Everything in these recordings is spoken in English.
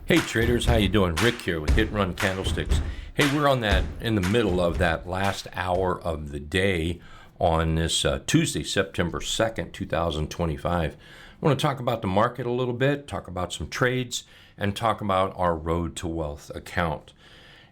Hey traders, how you doing? Rick here with Hit Run Candlesticks. Hey, we're in the middle of that last hour of the day on this Tuesday, September 2nd, 2025. I want to talk about the market a little bit, talk about some trades, and talk about our Road to Wealth account.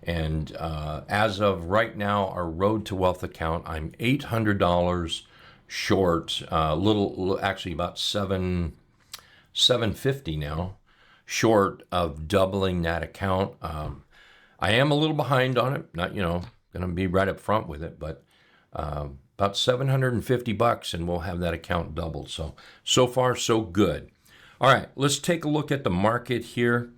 And as of right now, our Road to Wealth account, I'm $800 short, actually about $750 now, short of doubling that account. I am a little behind on it, not, going to be right up front with it, but about $750 and we'll have that account doubled. So far, so good. All right, let's take a look at the market here.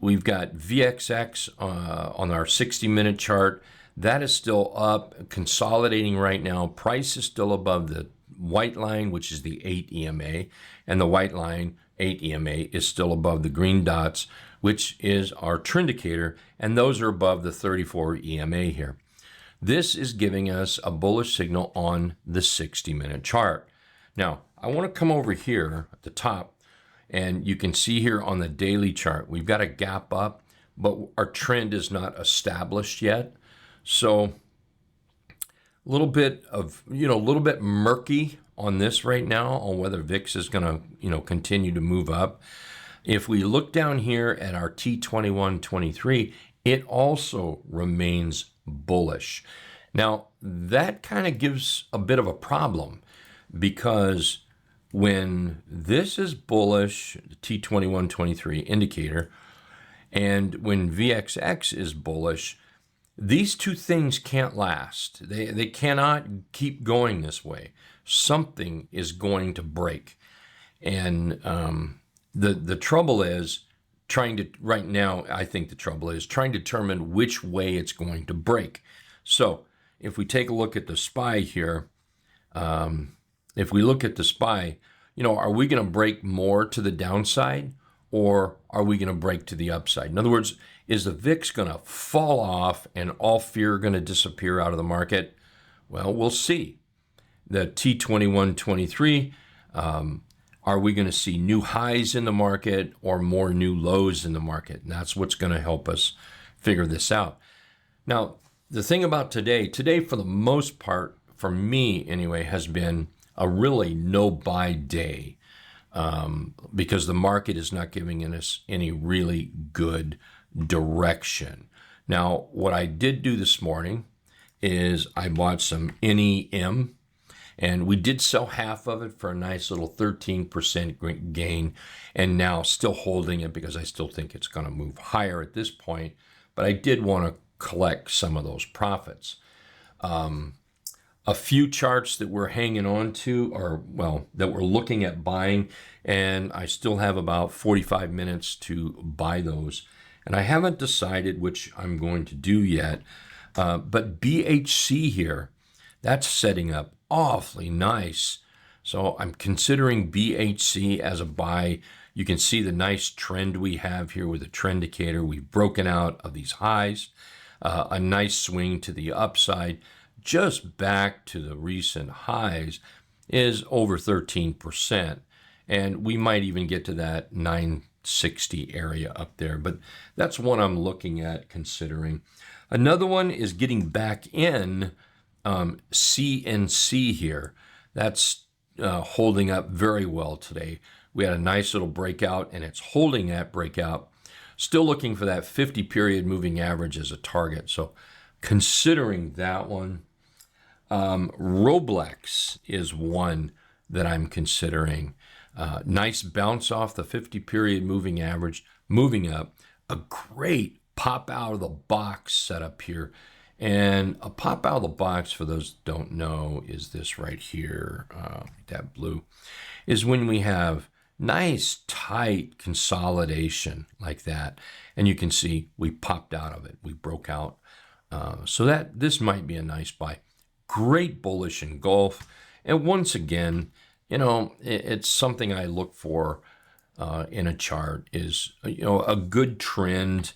We've got VXX on our 60-minute chart. That is still up, consolidating right now. Price is still above the white line, which is the 8 EMA, and the white line, 8 EMA, is still above the green dots, which is our trend indicator, and those are above the 34 EMA here. This is giving us a bullish signal on the 60-minute chart. Now, I want to come over here at the top, and you can see here on the daily chart, we've got a gap up, but our trend is not established yet. So a little bit murky on this right now on whether VIX is going to, continue to move up. If we look down here at our T2123, it also remains bullish. Now, that kind of gives a bit of a problem because when this is bullish, the T2123 indicator, and when VXX is bullish, these two things can't last. They cannot keep going this way. Something is going to break. And the trouble is right now, I think the trouble is trying to determine which way it's going to break. So if we take a look at the SPY here, if we look at the SPY, are we going to break more to the downside or are we going to break to the upside? In other words, is the VIX going to fall off and all fear going to disappear out of the market? Well, we'll see. The T2123, are we going to see new highs in the market or more new lows in the market? And that's what's going to help us figure this out. Now, the thing about today for the most part, for me anyway, has been a really no buy day because the market is not giving us any really good direction. Now, what I did do this morning is I bought some NEM, and we did sell half of it for a nice little 13% gain, and now still holding it because I still think it's going to move higher at this point, but I did want to collect some of those profits. A few charts that we're hanging on to that we're looking at buying, and I still have about 45 minutes to buy those. And I haven't decided which I'm going to do yet, but BHC here, that's setting up awfully nice. So I'm considering BHC as a buy. You can see the nice trend we have here with the trend indicator. We've broken out of these highs, a nice swing to the upside, just back to the recent highs is over 13%. And we might even get to that 960 area up there, but that's one I'm looking at considering. Another one is getting back in CNC here. That's holding up very well today. We had a nice little breakout and it's holding that breakout. Still looking for that 50 period moving average as a target. So considering that one. Roblex is one that I'm considering. Nice bounce off the 50 period moving average, moving up. A great pop out of the box setup here. And a pop out of the box, for those that don't know, is this right here, that blue, is when we have nice tight consolidation like that. And you can see we popped out of it. We broke out. So this might be a nice buy. Great bullish engulf. And once again, it's something I look for in a chart is, a good trend.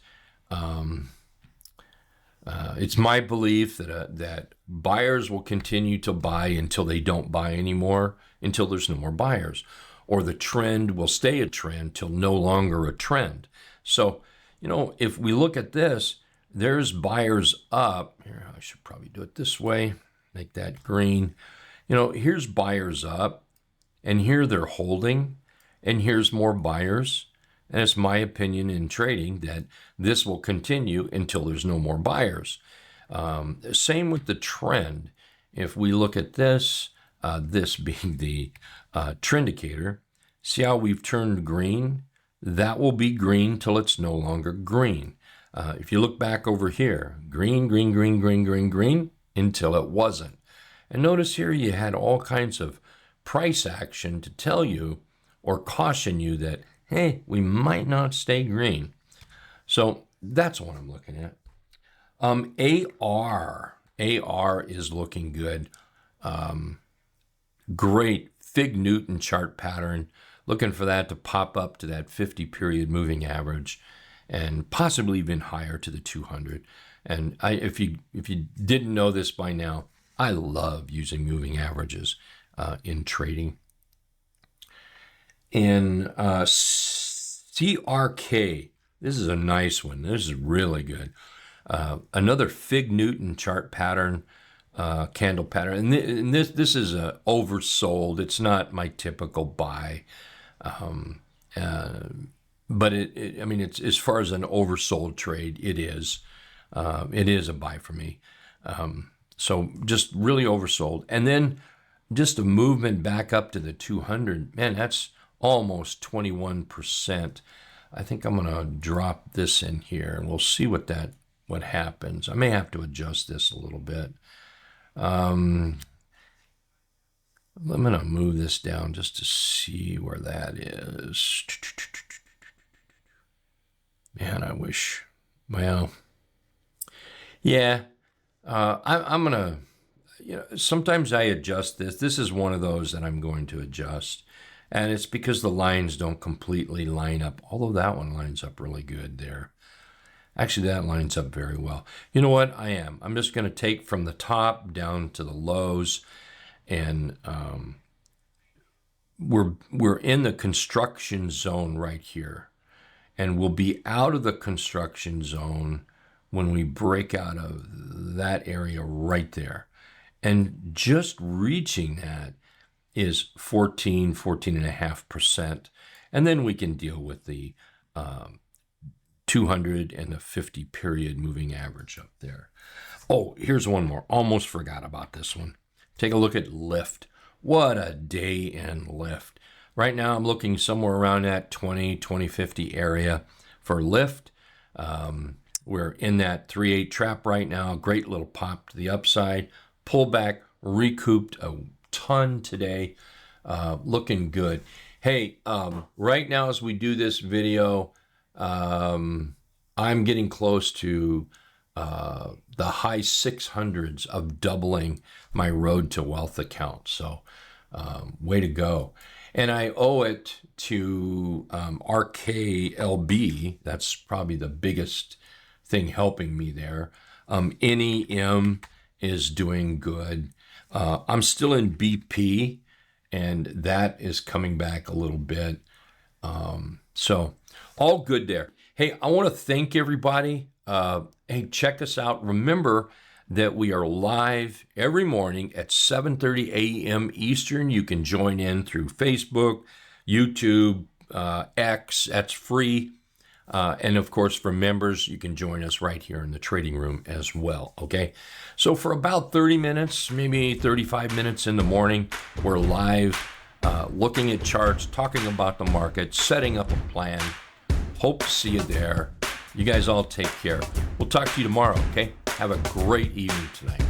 It's my belief that buyers will continue to buy until they don't buy anymore, until there's no more buyers. or the trend will stay a trend till no longer a trend. So, if we look at this, there's buyers up. Here, I should probably do it this way, make that green. Here's buyers up, and here they're holding, and here's more buyers. And it's my opinion in trading that this will continue until there's no more buyers. Same with the trend. If we look at this, this being the trendicator, see how we've turned green? That will be green till it's no longer green. If you look back over here, green, green, green, green, green, green, until it wasn't. And notice here you had all kinds of price action to tell you or caution you that, hey, we might not stay green. So that's what I'm looking at. AR is looking good. Great Fig Newton chart pattern. Looking for that to pop up to that 50-period moving average, and possibly even higher to the 200. And if you didn't know this by now, I love using moving averages in trading. In CRK, this is a nice one. This is really good. Another Fig Newton chart pattern, candle pattern. And this is oversold. It's not my typical buy. But it's as far as an oversold trade, it is a buy for me. So just really oversold. And then just a movement back up to the 200. Man, that's almost 21%. I think I'm going to drop this in here, and we'll see what happens. I may have to adjust this a little bit. I'm going to move this down just to see where that is. Man, I wish. Well, yeah. I'm going to, sometimes I adjust this. This is one of those that I'm going to adjust. And it's because the lines don't completely line up, although that one lines up really good there. Actually, that lines up very well. You know what? I'm just going to take from the top down to the lows, and we're in the construction zone right here, and we'll be out of the construction zone when we break out of that area right there. And just reaching that is 14.5%. And then we can deal with the 200 and the 50-period moving average up there. Oh, here's one more. Almost forgot about this one. Take a look at lift. What a day in lift. Right now I'm looking somewhere around that 2050 area for lift. We're in that 3/8 trap right now. Great little pop to the upside. Pull back, recouped a ton today. Looking good. Hey, right now as we do this video, I'm getting close to the high 600s of doubling my Road to Wealth account. So way to go. And I owe it to RKLB. That's probably the biggest thing helping me there. NEM is doing good. I'm still in BP, and that is coming back a little bit. So all good there. Hey, I want to thank everybody. Hey, check us out. Remember that we are live every morning at 7:30 a.m. Eastern. You can join in through Facebook, YouTube, X. That's free. And of course, for members, you can join us right here in the trading room as well. Okay. So for about 30 minutes, maybe 35 minutes in the morning, we're live, looking at charts, talking about the market, setting up a plan. Hope to see you there. You guys all take care. We'll talk to you tomorrow. Okay. Have a great evening tonight.